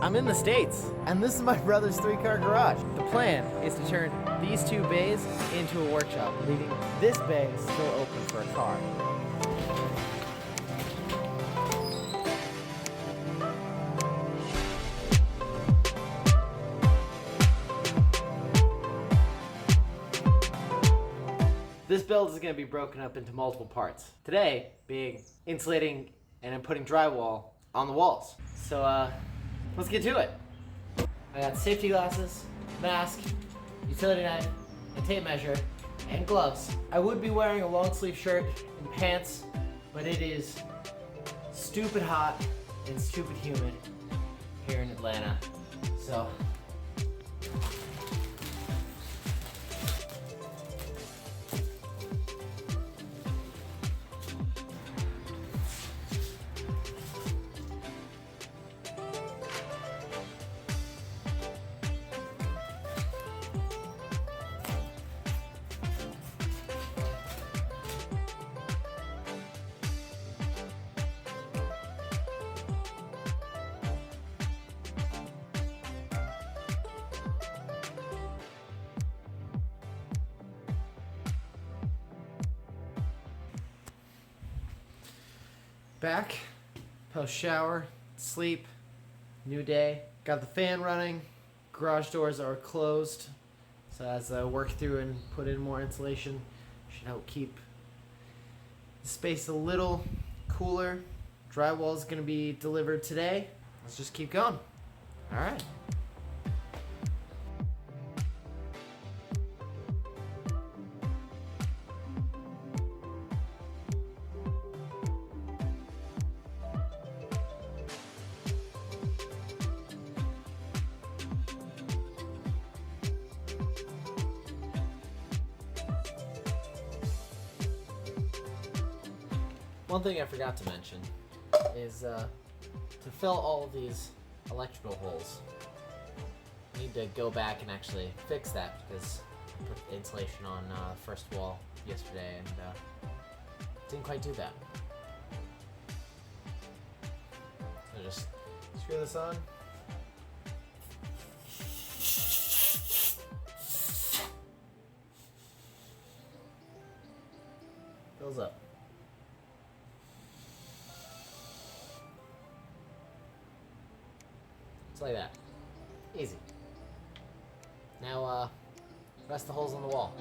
I'm in the States, and this is my brother's 3-car garage. The plan is to turn these 2 bays into a workshop, leaving this bay still open for a car. This build is going to be broken up into multiple parts. Today being insulating and then putting drywall on the walls. So let's get to it. I got safety glasses, mask, utility knife, a tape measure, and gloves. I would be wearing a long sleeve shirt and pants, but it is stupid hot and stupid humid here in Atlanta. So back, post shower, sleep, new day. Got the fan running, garage doors are closed. So as I work through and put in more insulation, should help keep the space a little cooler. Drywall is gonna be delivered today. Let's just keep going. All right. One thing I forgot to mention is to fill all of these electrical holes, I need to go back and actually fix that because I put the insulation on the first wall yesterday and didn't quite do that. So just screw this on. Fills up. Like that. Easy. Now, rest the holes on the wall.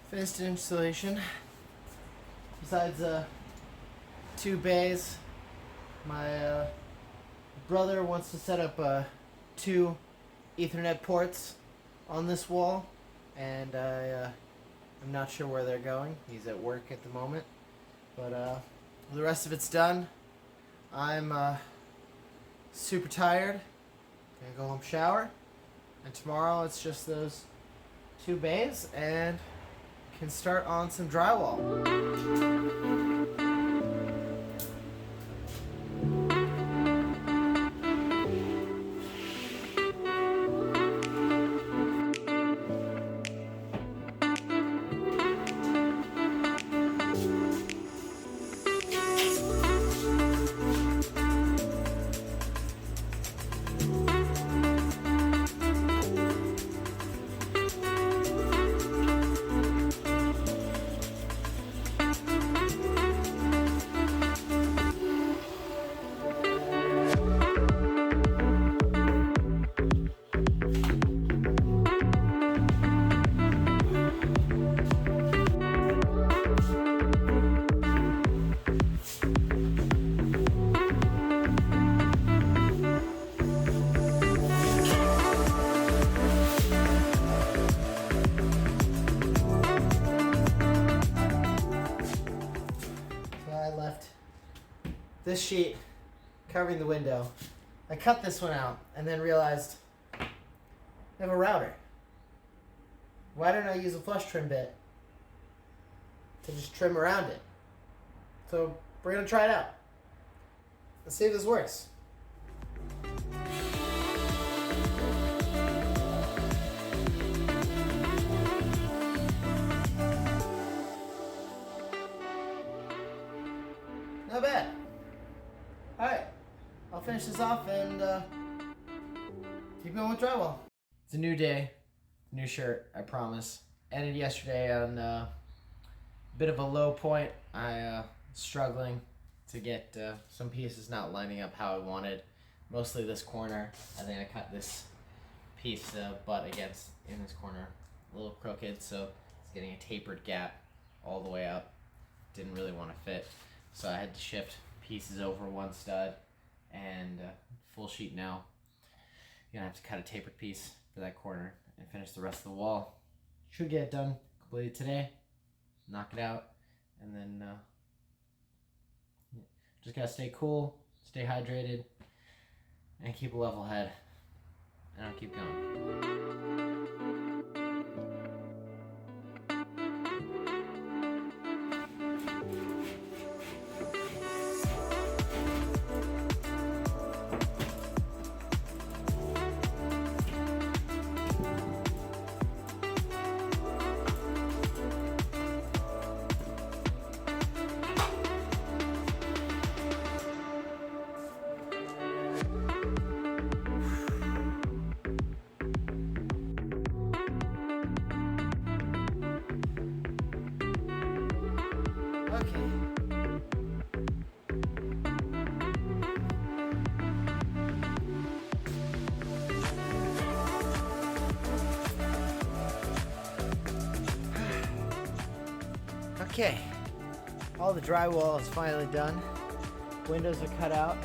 Finished installation. Besides 2 bays, my brother wants to set up 2 Ethernet ports on this wall, and I'm not sure where they're going. He's at work at the moment, but the rest of it's done. I'm super tired. Gonna go home, shower, and tomorrow it's just those 2 bays and can start on some drywall. this sheet covering the window. I cut this one out and then realized I have a router. Why don't I use a flush trim bit to just trim around it? So we're gonna try it out. Let's see if this works. Not bad. Alright, I'll finish this off and keep going with drywall. It's a new day, new shirt, I promise. Ended yesterday on a bit of a low point. I struggling to get some pieces not lining up how I wanted. Mostly this corner. I think I cut this piece butt against in this corner a little crooked, so it's getting a tapered gap all the way up. Didn't really want to fit, so I had to shift pieces over one stud and full sheet now. You're gonna have to cut a tapered piece for that corner and finish the rest of the wall. Should get it done completely today. Knock it out, and then just gotta stay cool, stay hydrated, and keep a level head, and I'll keep going. Okay, all the drywall is finally done. Windows are cut out.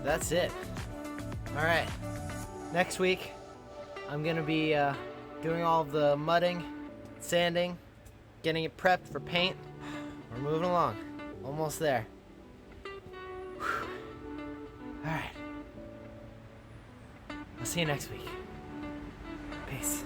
That's it. All right, next week I'm gonna be doing all of the mudding, sanding, getting it prepped for paint. We're moving along, almost there. Whew. All right, I'll see you next week. Peace.